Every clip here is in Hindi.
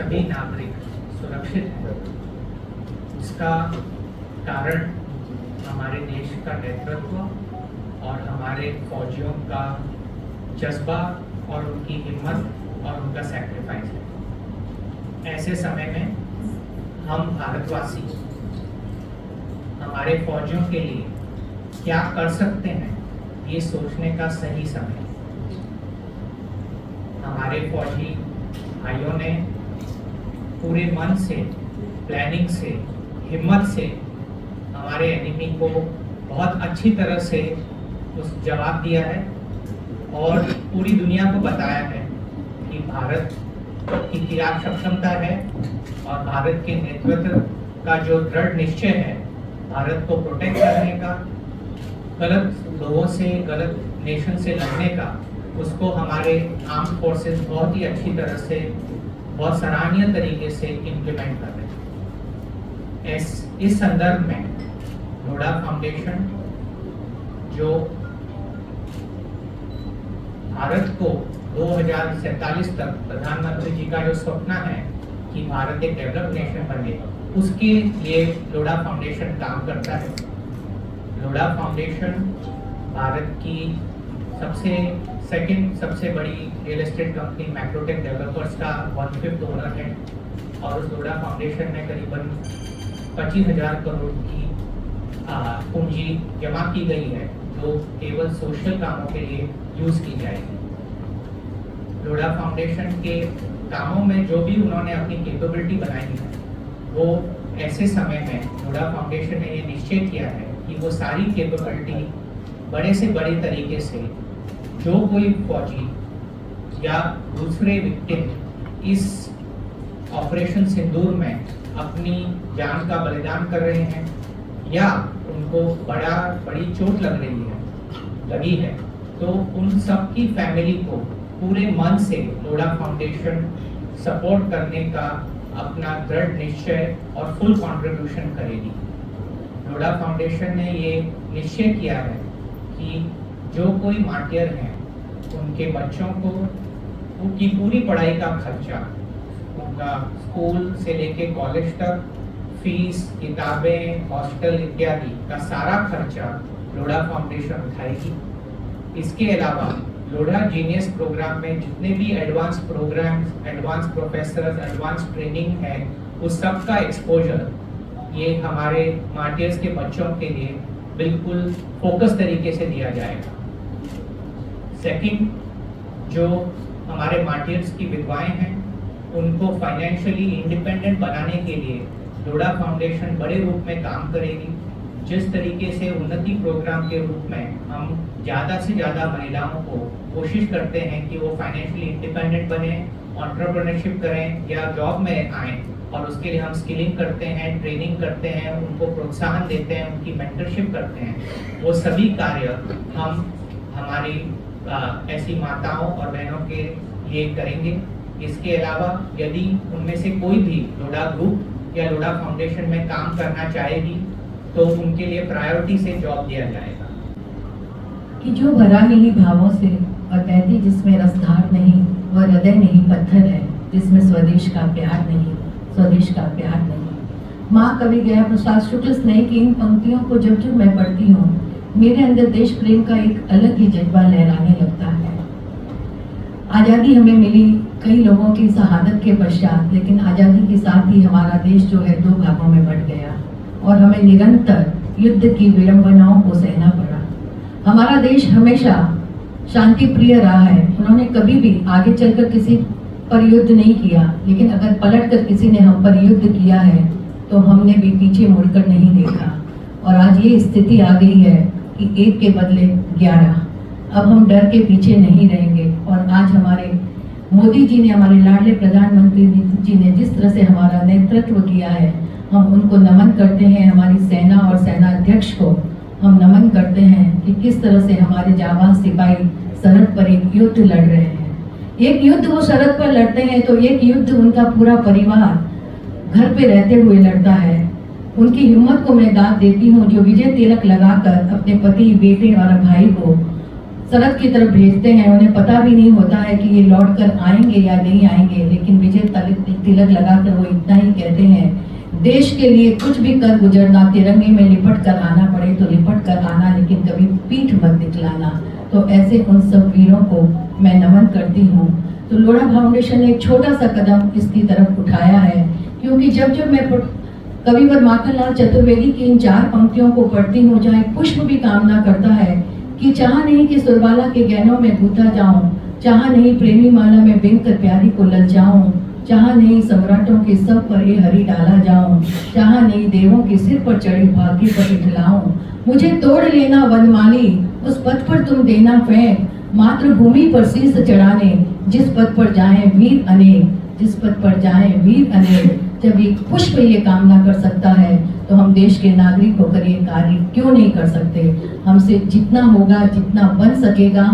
सभी नागरिक सुरक्षित हैं, इसका कारण हमारे देश का नेतृत्व और हमारे फौजियों का जज्बा और उनकी हिम्मत और उनका सैक्रिफाइस है। ऐसे समय में हम भारतवासी हमारे फौजियों के लिए क्या कर सकते हैं, ये सोचने का सही समय है। हमारे फौजी भाइयों ने पूरे मन से, प्लानिंग से, हिम्मत से हमारे एनिमी को बहुत अच्छी तरह से उस जवाब दिया है और पूरी दुनिया को बताया है कि भारत की क्या सक्षमता है और भारत के नेतृत्व का जो दृढ़ निश्चय है भारत को प्रोटेक्ट करने का, गलत लोगों से, गलत नेशन से लड़ने का, उसको हमारे आर्म फोर्सेस बहुत ही अच्छी तरह से, बहुत सराहनीय तरीके से इम्प्लीमेंट कर रहे हैं। इस संदर्भ में लोढ़ा फाउंडेशन जो भारत को 2047 तक प्रधानमंत्री जी का जो स्वप्न है कि भारत एक डेवलप्ड नेशन बने, उसके लिए लोढ़ा फाउंडेशन काम करता है। लोढ़ा फाउंडेशन भारत की सेकंड सबसे बड़ी real estate company Macrotech developers का 1/5 ओनर है और उस लोढ़ा फाउंडेशन में करीबन 25,000 करोड़ की पूंजी जमा की गई है जो केवल सोशल कामों के लिए यूज की जाएगी। लोढ़ा फाउंडेशन के कामों में जो भी उन्होंने अपनी कैपेबिलिटी बनाई है, वो ऐसे समय में लोढ़ा फाउंडेशन ने ये निश्चय किया है कि वो सारी कैपेबिलिटी बड़े से बड़े तरीके से जो कोई फौजी या दूसरे विक्टिम इस ऑपरेशन सिंदूर में अपनी जान का बलिदान कर रहे हैं या उनको बड़ी चोट लगी है, तो उन सब की फैमिली को पूरे मन से लोढ़ा फाउंडेशन सपोर्ट करने का अपना दृढ़ निश्चय और फुल कंट्रीब्यूशन करेगी। लोढ़ा फाउंडेशन ने ये निश्चय किया है कि जो कोई मार्टियर हैं उनके बच्चों को उनकी पूरी पढ़ाई का खर्चा, उनका स्कूल से लेके कॉलेज तक फीस, किताबें, हॉस्टल इत्यादि का सारा खर्चा लोढ़ा फाउंडेशन उठाएगी। इसके अलावा लोढ़ा जीनियस प्रोग्राम में जितने भी advance programs, advance professors, advance training है, उस सब का एक्सपोजर ये हमारे मार्टियर्स के बच्चों के लिए बिल्कुल फोकस तरीके से दिया जाएगा। सेकंड, जो हमारे मार्टियर्स की विधवाएं हैं उनको फाइनेंशियली इंडिपेंडेंट बनाने के लिए लोढ़ा फाउंडेशन बड़े रूप में काम करेगी। जिस तरीके से उन्नति प्रोग्राम के रूप में हम ज़्यादा से ज़्यादा महिलाओं को कोशिश करते हैं कि वो फाइनेंशियली इंडिपेंडेंट बने, एंटरप्रेन्योरशिप करें या जॉब में आएँ, और उसके लिए हम स्किलिंग करते हैं, ट्रेनिंग करते हैं, उनको प्रोत्साहन देते हैं, उनकी मेंटरशिप करते हैं, वो सभी कार्य हम हमारी ऐसी माताओं और बहनों के लिए करेंगे। इसके अलावा यदि उनमें से कोई भी लोढ़ा ग्रुप या लोढ़ा फाउंडेशन में काम करना चाहेगी तो उनके लिए प्रायोरिटी से जॉब दिया जाएगा। कि जो भरा नहीं भावों से और बहती जिसमें रसधार नहीं, वह हृदय नहीं पत्थर है जिसमें स्वदेश का प्यार नहीं, स्वदेश का प्यार नहीं। माँ कवि गया प्रसाद शुक्ल स्नेह की इन पंक्तियों को जब जब मैं पढ़ती हूँ, मेरे अंदर देश प्रेम का एक अलग ही जज्बा लहराने लगता है। आज़ादी हमें मिली कई लोगों की शहादत के पश्चात, लेकिन आज़ादी के साथ ही हमारा देश जो है 2 भागों में बंट गया और हमें निरंतर युद्ध की विडंबनाओं को सहना पड़ा। हमारा देश हमेशा शांति प्रिय रहा है। उन्होंने कभी भी आगे चलकर किसी पर युद्ध नहीं किया, लेकिन अगर पलटकर किसी ने हम पर युद्ध किया है तो हमने भी पीछे मुड़कर नहीं देखा। और आज ये स्थिति आ गई है कि 1 के बदले 11। अब हम डर के पीछे नहीं रहेंगे। और आज हमारे मोदी जी ने, हमारे लाडले प्रधानमंत्री जी ने जिस तरह से हमारा नेतृत्व किया है, हम उनको नमन करते हैं। हमारी सेना और सेनाध्यक्ष को हम नमन करते हैं कि किस तरह से हमारे जाबाज सिपाही सरहद पर एक युद्ध लड़ रहे हैं। एक युद्ध वो सरहद पर लड़ते हैं तो एक युद्ध उनका पूरा परिवार घर पे रहते हुए लड़ता है। उनकी हिम्मत को मैं दाद देती हूँ जो विजय तिलक लगाकर अपने पति, बेटे और भाई को सड़क की तरफ भेजते हैं, उन्हें पता भी नहीं होता है कि ये लौट कर आएंगे या नहीं आएंगे, लेकिन विजय तिलक लगाकर वो इतना ही कहते हैं, देश के लिए कुछ भी कर गुजरना, तिरंगे में लिपट कर आना पड़े तो लिपट कर आना, लेकिन कभी पीठ मत दिखलाना। तो ऐसे उन सब वीरों को मैं नमन करती हूँ। तो लोढ़ा फाउंडेशन ने एक छोटा सा कदम इसकी तरफ उठाया है, क्योंकि जब जब मैं कविवर माखनलाल चतुर्वेदी की इन 4 पंक्तियों को पढ़ती हूँ, जहाँ एक पुष्प भी कामना करता है कि चाह नहीं कि सुरबाला के गहनों में गूंथा जाऊं, चाह नहीं प्रेमी माला में बिन कर प्यारी को ललचाऊं, चाह नहीं सम्राटों के सब पर ये हरी डाला जाऊं, चाह नहीं देवों के सिर पर चढ़े भाग्य पर इठलाऊं, मुझे तोड़ लेना वनमाली, उस पथ पर तुम देना फेंक, मातृभूमि पर शीश चढ़ाने, जिस पथ पर जाएं वीर अनेक, जिस पथ पर जाएं वीर अनेक। जब एक पुष्प ये कामना कर सकता है तो हम देश के नागरिक होकर ये कार्य क्यों नहीं कर सकते। हमसे जितना होगा, जितना बन सकेगा,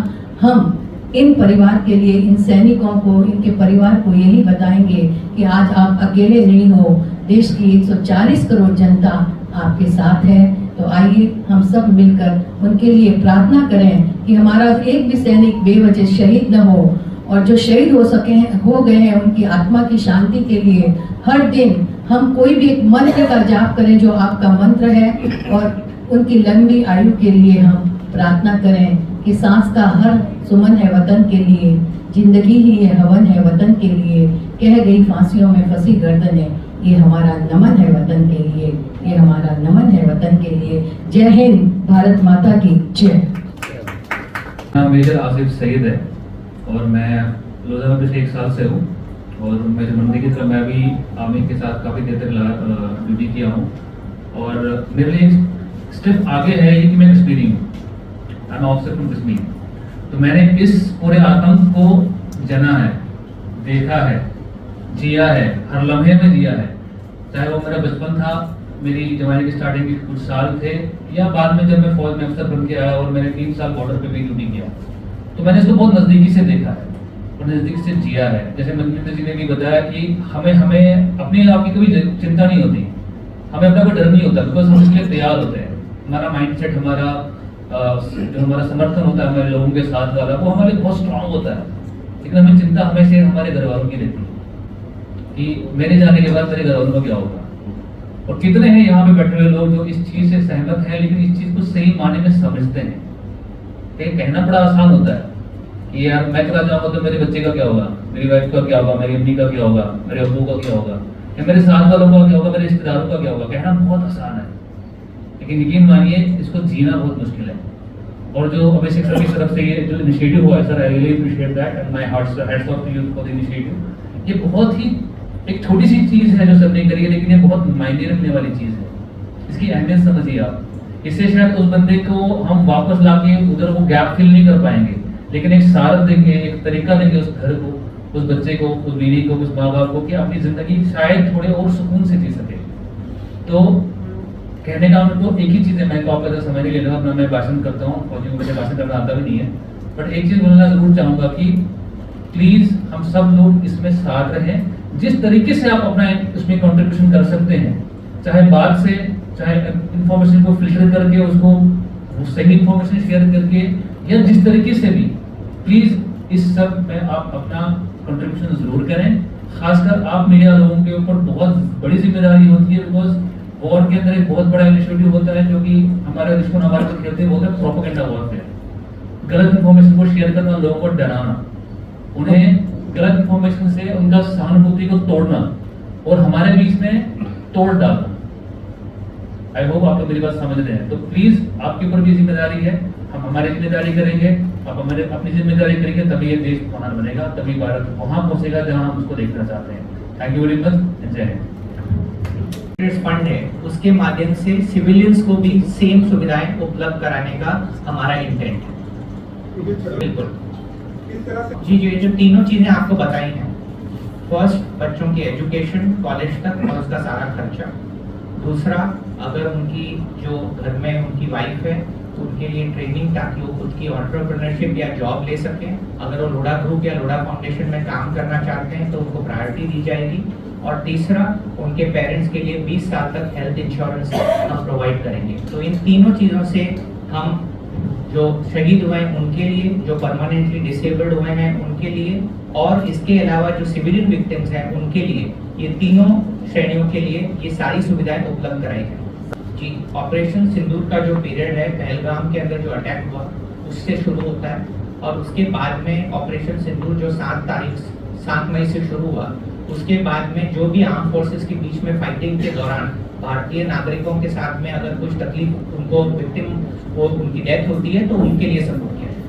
हम इन परिवार के लिए, इन सैनिकों को, इनके परिवार को यही बताएंगे कि आज आप अकेले नहीं हो, देश की 140 करोड़ जनता आपके साथ है। तो आइए हम सब मिलकर उनके लिए प्रार्थना करें कि हमारा एक भी सैनिक बेवजह शहीद न हो, और जो शहीद हो गए हैं उनकी आत्मा की शांति के लिए हर दिन हम कोई भी एक मंत्र का जाप करें जो आपका मंत्र है, और उनकी लंबी आयु के लिए हम प्रार्थना करें कि सांस का हर सुमन है वतन के लिए, जिंदगी ही ये हवन है वतन के लिए, कह गई फांसियों में फंसी गर्दनें, ये हमारा नमन है वतन के लिए, ये हमारा नमन है वतन के लिए। जय हिंद, भारत माता की जय। नाम मेजर आसिफ सईद है और मैं लोधा में पिछले 1 साल से हूँ, और मेरे मंदिर की तरह मैं भी आर्मी के साथ काफ़ी देर तक ड्यूटी किया हूँ, और मेरे लिए स्टेप आगे है ये कि मैं कश्मीरी हूँ, I am officer from Kashmir. तो मैंने इस पूरे आतंक को जना है, देखा है, जिया है, हर लम्हे में जिया है, चाहे वो मेरा बचपन था, मेरी जवानी की स्टार्टिंग के कुछ साल थे, या बाद में जब मैं फौज में अफसर बन के आया और मैंने 3 साल बॉर्डर पे भी ड्यूटी किया, तो मैंने इसको बहुत नज़दीकी से देखा है और नज़दीक से जिया है। जैसे मनजिंदर जी ने भी बताया कि हमें अपने आप की कभी चिंता नहीं होती, हमें अपना कोई डर नहीं होता, बिकॉज हम इसके लिए तैयार होते हैं। हमारा माइंडसेट, हमारा जो हमारा समर्थन होता है हमारे लोगों के साथ वाला, वो हमारे लिए बहुत स्ट्रांग होता है। लेकिन हमें चिंता हमेशा हमारे घर वालों की रहती है कि मेरे जाने के बाद मेरे घर वालों का क्या होगा। और कितने हैं यहाँ पे बैठे हुए लोग जो इस चीज़ से सहमत हैं, लेकिन इस चीज़ को सही मायने में समझते हैं। कहना बड़ा आसान होता है कि यार मैं चला जाऊंगा तो मेरे बच्चे का क्या होगा, मेरी वाइफ का क्या होगा, मेरी अम्मी का क्या होगा, मेरे अब्बू का क्या होगा, या मेरे साथ वालों का क्या होगा, मेरे रिश्तेदारों का क्या होगा। कहना बहुत आसान है, लेकिन यकीन मानिए इसको जीना बहुत मुश्किल है। और जो अभिषेक सर की तरफ से ये जो इनिशिएटिव हुआ है sir, I really appreciate that and my heads off to you for the initiative. ये बहुत ही एक छोटी सी चीज़ है जो सबने करी है, लेकिन ये बहुत मायने रखने वाली चीज़ है। इसकी अहमियत समझिए आप। इससे शायद उस बंदे को हम वापस लाके उधर वो गैप फिल नहीं कर पाएंगे, लेकिन एक सारथ देंगे, एक तरीका देंगे उस घर को, उस बच्चे को, उस बीवी को, उस माँ बाप को कि अपनी जिंदगी शायद थोड़े और सुकून से जी सके। तो कहने का मतलब एक ही चीज़ है, मैं तो आपका समय नहीं लेना, अपना मैं भाषण करता हूँ और मुझे भाषण करना आता भी नहीं है, बट एक चीज़ बोलना जरूर चाहूँगा कि प्लीज़ हम सब लोग इसमें साथ रहें। जिस तरीके से आप अपना इसमें कंट्रीब्यूशन कर सकते हैं, चाहे बात से, चाहे इंफॉर्मेशन को फिल्टर करके उसको सही इंफॉर्मेशन शेयर करके, या जिस तरीके से भी, प्लीज़ इस सब में आप अपना कंट्रीब्यूशन जरूर करें। खासकर आप मीडिया लोगों के ऊपर बहुत बड़ी जिम्मेदारी होती है, बिकॉज वॉर के अंदर एक बहुत बड़ा इनिशिएटिव होता है जो कि हमारे दुश्मन हमारे को खेलते हैं, बोलते हैं प्रोपेगेंडा वॉरफेयर। गलत इंफॉर्मेशन को शेयर करना, लोगों को डराना, उन्हें गलत इंफॉर्मेशन से उनका सहानुभूति को तोड़ना और हमारे बीच में तोड़ डालना। आई होप आप लोग मेरी बात समझ रहे हैं। तो प्लीज आपके ऊपर भी जिम्मेदारी है, हम हमारी जिम्मेदारी करेंगे, आप हमारे अपनी जिम्मेदारी करेंगे, तभी ये देश महान बनेगा, तभी भारत वहां पहुंचेगा जहां हम उसको देखना चाहते हैं। Thank you very much. जय हिंद। फंड है, उसके माध्यम से सिविलियंस को भी सेम सुविधाएं उपलब्ध कराने का हमारा इंटेंट है। बिल्कुल जी, ये जो तीनों चीजें आपको बताई हैं, फर्स्ट बच्चों की एजुकेशन कॉलेज तक और उसका सारा खर्चा। दूसरा, अगर उनकी जो घर में उनकी वाइफ है तो उनके लिए ट्रेनिंग, ताकि वो खुद की एंटरप्रेन्योरशिप या जॉब ले सकें। अगर वो लोढ़ा ग्रुप या लोढ़ा फाउंडेशन में काम करना चाहते हैं तो उनको प्रायोरिटी दी जाएगी। और तीसरा, उनके पेरेंट्स के लिए 20 साल तक हेल्थ इंश्योरेंस हम प्रोवाइड करेंगे। तो इन तीनों चीज़ों से हम जो शहीद हुए हैं उनके लिए, जो परमानेंटली डिसेबल्ड हुए हैं उनके लिए, और इसके अलावा जो सिविलियन विक्टिम्स हैं उनके लिए, ये तीनों श्रेणियों के लिए ये सारी सुविधाएं उपलब्ध कराई जाए। जी, ऑपरेशन सिंदूर का जो पीरियड है, पहलगाम के अंदर जो अटैक हुआ उससे शुरू होता है, और उसके बाद में ऑपरेशन सिंदूर जो 7 मई से शुरू हुआ, उसके बाद में जो भी आर्म फोर्सेस के बीच में फाइटिंग के दौरान भारतीय नागरिकों के साथ में अगर कुछ तकलीफ उनको विक्टिम वो उनकी डेथ होती है तो उनके लिए सपोर्ट किया जाए।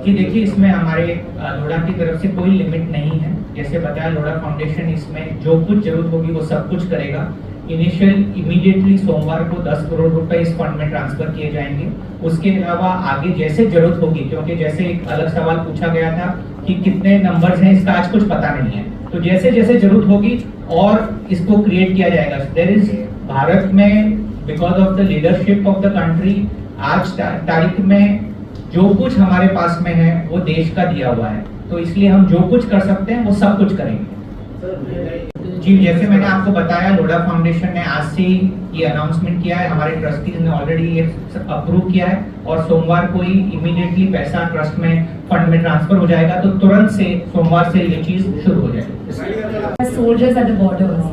जी देखिए, इसमें हमारे लोढ़ा की तरफ से कोई लिमिट नहीं है। जैसे बताया, लोढ़ा फाउंडेशन इसमें जो कुछ जरूरत होगी वो सब कुछ करेगा। इमीडिएटली सोमवार को 10 करोड़ रुपए इस फंड में ट्रांसफर किए जाएंगे। उसके अलावा आगे जैसे जरूरत होगी, क्योंकि जैसे एक अलग सवाल पूछा गया था कि कितने नंबर्स हैं, इसका आज कुछ पता नहीं है, तो जैसे जैसे जरूरत होगी और इसको क्रिएट किया जाएगा। देयर इज भारत में because of the leadership of the country, आज तारीख में जो कुछ हमारे पास में है वो देश का दिया हुआ है, तो इसलिए हम जो कुछ कर सकते हैं वो सब कुछ करेंगे। जी, जैसे मैंने आपको बताया, लोढ़ा फाउंडेशन ने आज से ये अनाउंसमेंट किया है, हमारे ट्रस्टीज ने ऑलरेडी ये अप्रूव किया है, और सोमवार को ही इमीडिएटली पैसा ट्रस्ट में फंड में ट्रांसफर हो जाएगा, तो तुरंत से सोमवार से ये चीज शुरू हो जाएगी। Soldiers at the borders.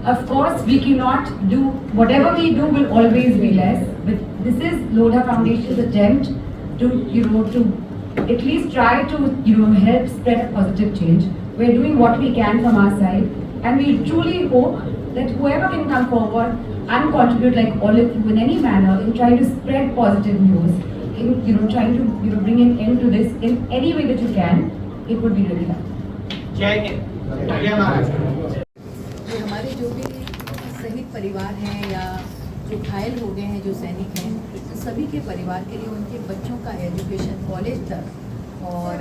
Of course, we cannot do whatever we do will always be less. But this is Lodha Foundation's attempt to to at least try to help spread a positive change. We're doing what we can from our side, and we truly hope that whoever can come forward and contribute, like all of you, in any manner, in trying to spread positive news, in trying to bring an end to this in any way that you can, it would be really helpful. जय हिंद, जय महाराष्ट्र। हमारे जो भी शहीद परिवार हैं या जो घायल हो गए हैं, जो सैनिक हैं, सभी के परिवार के लिए, उनके बच्चों का एजुकेशन कॉलेज तक, और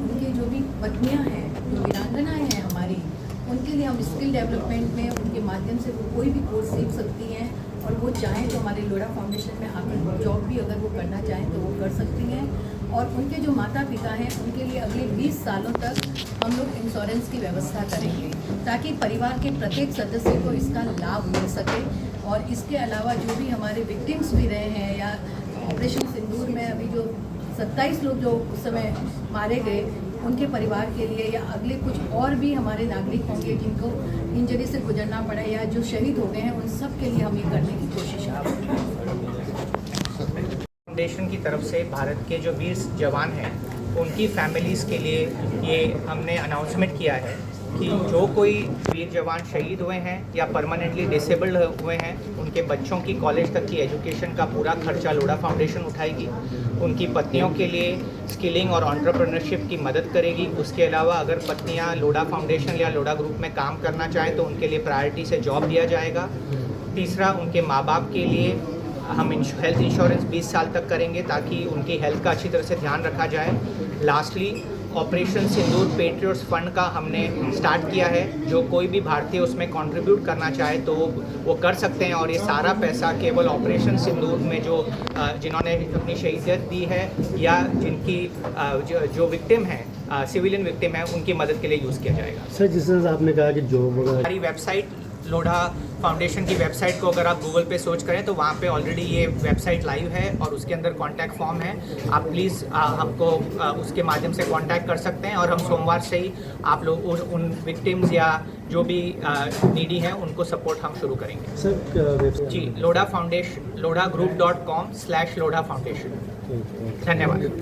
उनके जो भी पत्नियां हैं, जो वीरांगनाएं हैं हमारी, उनके लिए हम स्किल डेवलपमेंट में उनके माध्यम से वो कोई भी कोर्स सीख सकती हैं, और वो चाहें तो हमारे लोढ़ा फाउंडेशन में आकर जॉब भी अगर वो करना चाहें तो वो कर सकती हैं। और उनके जो माता पिता हैं उनके लिए अगले 20 सालों तक हम लोग इंश्योरेंस की व्यवस्था करेंगे, ताकि परिवार के प्रत्येक सदस्य को इसका लाभ मिल सके। और इसके अलावा जो भी हमारे विक्टिम्स भी रहे हैं, या ऑपरेशन सिंदूर में अभी जो 27 लोग जो उस समय मारे गए, उनके परिवार के लिए, या अगले कुछ और भी हमारे नागरिक होंगे जिनको इंजरी से गुजरना पड़ा, या जो शहीद हो गए हैं, उन सब के लिए हम ये करने की कोशिश करेंगे। फाउंडेशन की तरफ से भारत के जो वीर जवान हैं उनकी फैमिलीज़ के लिए ये हमने अनाउंसमेंट किया है कि जो कोई वीर जवान शहीद हुए हैं या परमानेंटली डिसेबल्ड हुए हैं, उनके बच्चों की कॉलेज तक की एजुकेशन का पूरा खर्चा लोढ़ा फाउंडेशन उठाएगी। उनकी पत्नियों के लिए स्किलिंग और एंटरप्रेन्योरशिप की मदद करेगी। उसके अलावा अगर पत्नियां लोढ़ा फाउंडेशन या लोढ़ा ग्रुप में काम करना चाहें तो उनके लिए प्रायोरिटी से जॉब दिया जाएगा। तीसरा, उनके माँ बाप के लिए हम हेल्थ इंश्योरेंस 20 साल तक करेंगे ताकि उनकी हेल्थ का अच्छी तरह से ध्यान रखा जाए। लास्टली, ऑपरेशन सिंदूर पेट्रियट्स फंड का हमने स्टार्ट किया है। जो कोई भी भारतीय उसमें कंट्रीब्यूट करना चाहे तो वो कर सकते हैं, और ये सारा पैसा केवल ऑपरेशन सिंदूर में जो जिन्होंने अपनी शहीदियत दी है या जिनकी जो विक्टिम है, सिविलियन विक्टिम है, उनकी मदद के लिए यूज़ किया जाएगा। सर, जिस तरह आपने कहा कि जॉब वगैरह, हमारी वेबसाइट लोढ़ा फाउंडेशन की वेबसाइट को अगर आप गूगल पे सर्च करें तो वहाँ पे ऑलरेडी ये वेबसाइट लाइव है और उसके अंदर कॉन्टैक्ट फॉर्म है। आप प्लीज़ हमको उसके माध्यम से कॉन्टैक्ट कर सकते हैं, और हम सोमवार से ही आप लोग उन विक्टिम्स या जो भी नीडी हैं उनको सपोर्ट हम शुरू करेंगे। सर जी, लोढ़ा फाउंडेशन, lodaGroup.com/लोढ़ा फाउंडेशन। धन्यवाद।